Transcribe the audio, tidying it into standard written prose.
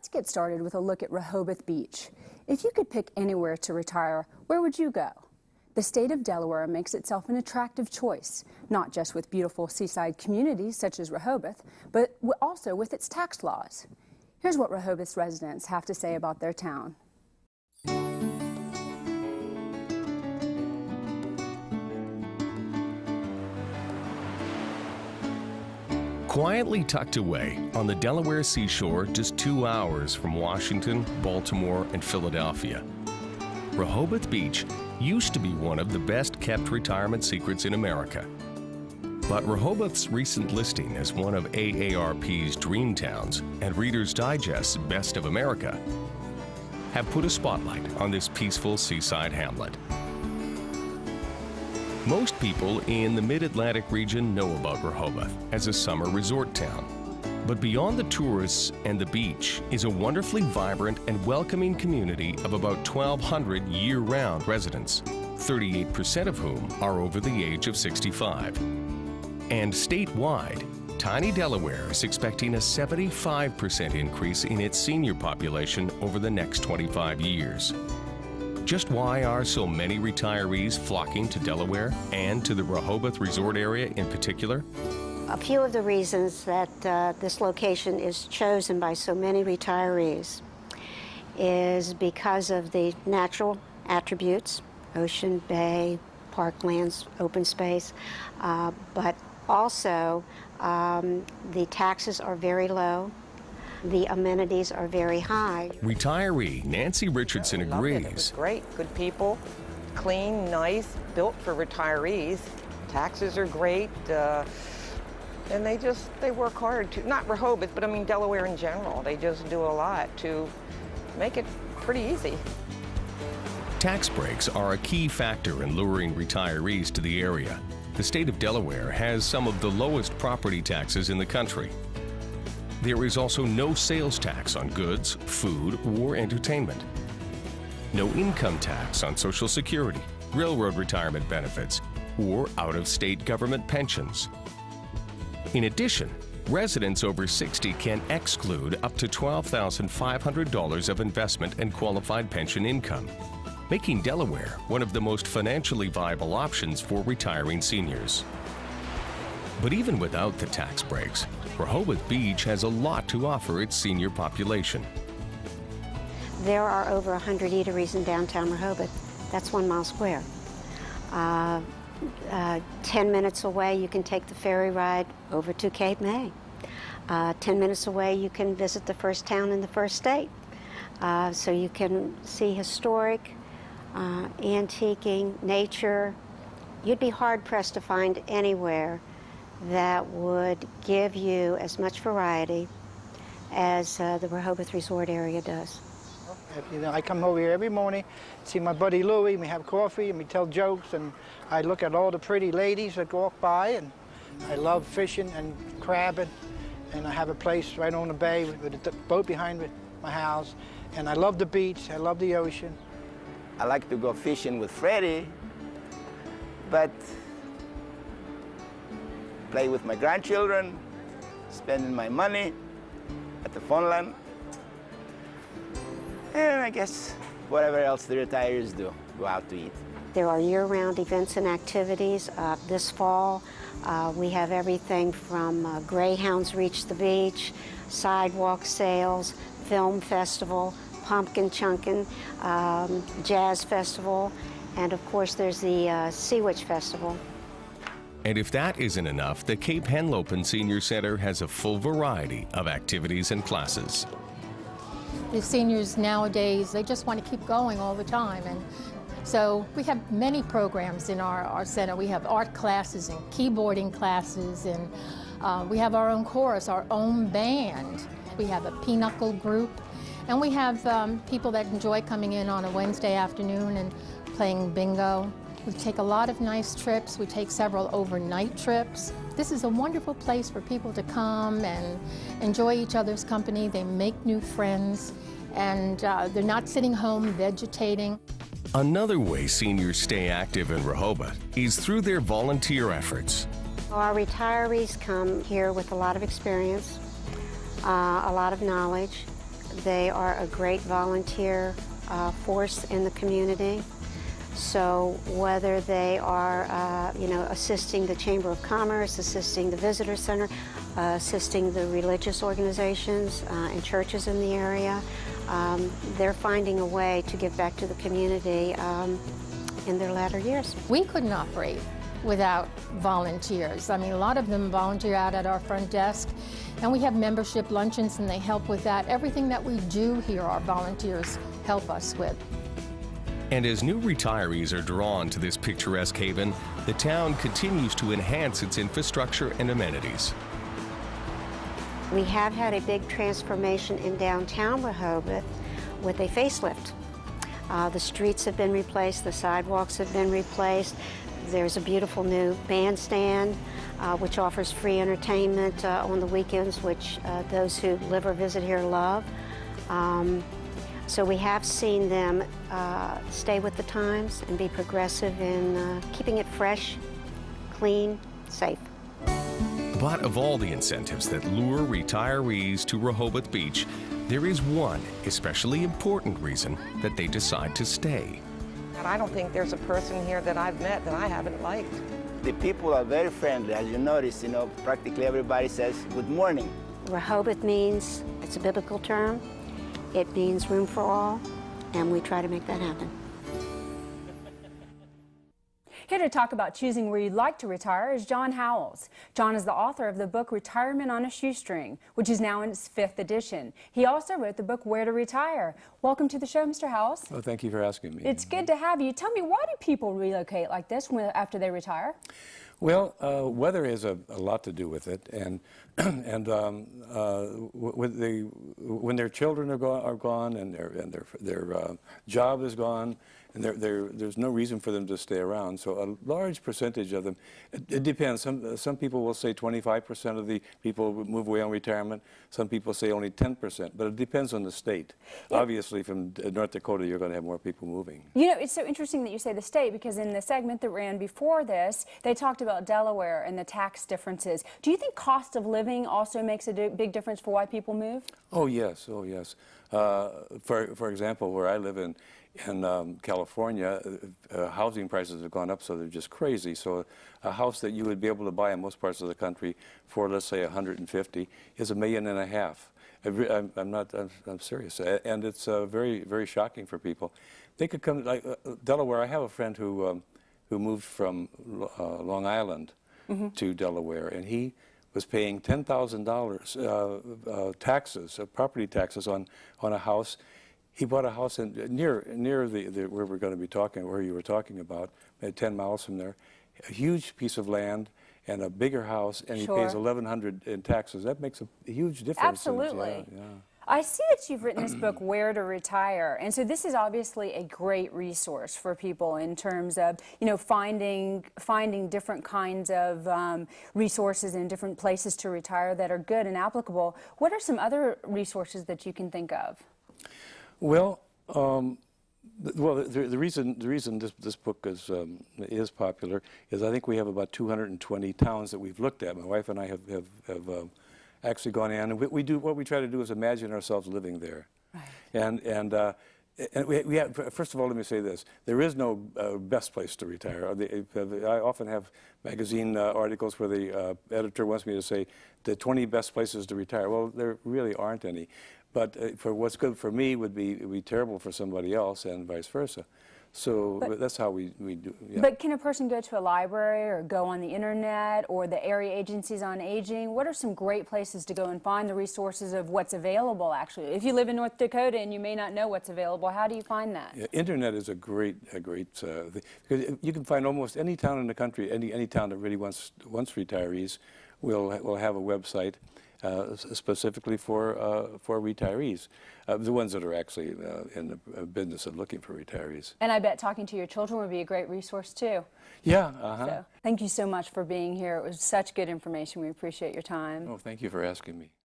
Let's get started with a look at Rehoboth Beach. If you could pick anywhere to retire, where would you go? The state of Delaware makes itself an attractive choice, not just with beautiful seaside communities such as Rehoboth, but also with its tax laws. Here's what Rehoboth's residents have to say about their town. Quietly tucked away on the Delaware seashore, just 2 hours from Washington, Baltimore, and Philadelphia, Rehoboth Beach used to be one of the best-kept retirement secrets in America. But Rehoboth's recent listing as one of AARP's Dream Towns and Reader's Digest's Best of America have put a spotlight on this peaceful seaside hamlet. Most people in the Mid-Atlantic region know about Rehoboth as a summer resort town. But beyond the tourists and the beach is a wonderfully vibrant and welcoming community of about 1,200 year-round residents, 38% of whom are over the age of 65. And statewide, tiny Delaware is expecting a 75% increase in its senior population over the next 25 years. Just why are so many retirees flocking to Delaware and to the Rehoboth resort area in particular? A few of the reasons that this location is chosen by so many retirees is because of the natural attributes, ocean, bay, parklands, open space, but also the taxes are very low. The amenities are very high. Retiree Nancy Richardson agrees. It was great, good people, clean, nice, built for retirees. Taxes are great, and they work hard to, not Rehoboth, but I mean Delaware in general. They just do a lot to make it pretty easy. Tax breaks are a key factor in luring retirees to the area. The state of Delaware has some of the lowest property taxes in the country. There is also no sales tax on goods, food, or entertainment. No income tax on Social Security, railroad retirement benefits, or out-of-state government pensions. In addition, residents over 60 can exclude up to $12,500 of investment and qualified pension income, making Delaware one of the most financially viable options for retiring seniors. But even without the tax breaks, Rehoboth Beach has a lot to offer its senior population. There are over 100 eateries in downtown Rehoboth. That's 1 mile square. 10 minutes away, you can take the ferry ride over to Cape May. 10 minutes away, you can visit the first town in the first state. So you can see historic, antiquing, nature. You'd be hard-pressed to find anywhere that would give you as much variety as the Rehoboth resort area does. You know, I come over here every morning, see my buddy Louie, we have coffee and we tell jokes, and I look at all the pretty ladies that walk by, and I love fishing and crabbing, and I have a place right on the bay with a boat behind my house, and I love the beach, I love the ocean. I like to go fishing with Freddie, but play with my grandchildren, spending my money at the Funland, and I guess whatever else the retirees do, go out to eat. There are year-round events and activities. This fall, we have everything from greyhounds reach the beach, sidewalk sales, film festival, pumpkin chunkin', jazz festival, and of course there's the Sea Witch Festival. And if that isn't enough, the Cape Henlopen Senior Center has a full variety of activities and classes. The seniors nowadays, they just want to keep going all the time. And so we have many programs in our center. We have art classes and keyboarding classes, and we have our own chorus, our own band. We have a pinochle group, and we have people that enjoy coming in on a Wednesday afternoon and playing bingo. We take a lot of nice trips. We take several overnight trips. This is a wonderful place for people to come and enjoy each other's company. They make new friends, and they're not sitting home vegetating. Another way seniors stay active in Rehoboth is through their volunteer efforts. Our retirees come here with a lot of experience, a lot of knowledge, They are a great volunteer force in the community. So whether they are, assisting the Chamber of Commerce, assisting the Visitor Center, assisting the religious organizations and churches in the area, they're finding a way to give back to the community in their latter years. We couldn't operate without volunteers. I mean, a lot of them volunteer out at our front desk, and we have membership luncheons and they help with that. Everything that we do here, our volunteers help us with. And as new retirees are drawn to this picturesque haven, the town continues to enhance its infrastructure and amenities. We have had a big transformation in downtown Rehoboth with a facelift. The streets have been replaced, the sidewalks have been replaced. There's a beautiful new bandstand, which offers free entertainment on the weekends, which those who live or visit here love. So we have seen them stay with the times and be progressive in keeping it fresh, clean, safe. But of all the incentives that lure retirees to Rehoboth Beach, there is one especially important reason that they decide to stay. And I don't think there's a person here that I've met that I haven't liked. The people are very friendly. As you notice, practically everybody says good morning. Rehoboth means, it's a biblical term, it means room for all, and we try to make that happen. Here to talk about choosing where you'd like to retire is John Howells. John is the author of the book Retirement on a Shoestring, which is now in its 5th edition. He also wrote the book Where to Retire. Welcome to the show, Mr. Howells. Oh, thank you for asking me. It's good to have you. Tell me, why do people relocate like this after they retire? Well, weather has a lot to do with it, and when their children are gone and their job is gone, and there's no reason for them to stay around. So a large percentage of them, it depends. Some people will say 25% of the people move away on retirement. Some people say only 10%, but it depends on the state. Yeah. Obviously, from North Dakota, you're going to have more people moving. You know, it's so interesting that you say the state, because in the segment that ran before this, they talked about Delaware and the tax differences. Do you think cost of living also makes a big difference for why people move? Oh, yes. Oh, yes. For example, where I live in California, housing prices have gone up, so they're just crazy. So a house that you would be able to buy in most parts of the country for, let's say, $150 is $1.5 million. I'm serious, and it's very, very shocking for people. They could come like Delaware. I have a friend who moved from Long Island to Delaware, and he was paying $10,000 taxes, property taxes on a house. He bought a house near where we're going to be talking, where you were talking about, 10 miles from there, a huge piece of land and a bigger house, and he pays $1,100 in taxes. That makes a huge difference. Absolutely. Yeah. I see that you've written this book, Where to Retire, and so this is obviously a great resource for people in terms of, finding different kinds of resources in different places to retire that are good and applicable. What are some other resources that you can think of? Well, the reason this book is popular is I think we have about 220 towns that we've looked at. My wife and I have actually gone in, and what we try to do is imagine ourselves living there. Right. And we have, first of all, let me say this: there is no best place to retire. I often have magazine articles where the editor wants me to say the 20 best places to retire. Well, there really aren't any. But for what's good for me would be terrible for somebody else, and vice versa. So that's how we do. Yeah. But can a person go to a library or go on the internet or the area agencies on aging? What are some great places to go and find the resources of what's available, actually? If you live in North Dakota and you may not know what's available, how do you find that? Yeah, internet is a great thing, because you can find almost any town in the country, any town that really wants retirees will have a website. Specifically for retirees, the ones that are actually in the business of looking for retirees. And I bet talking to your children would be a great resource too. Yeah. So, thank you so much for being here. It was such good information. We appreciate your time. Oh, thank you for asking me.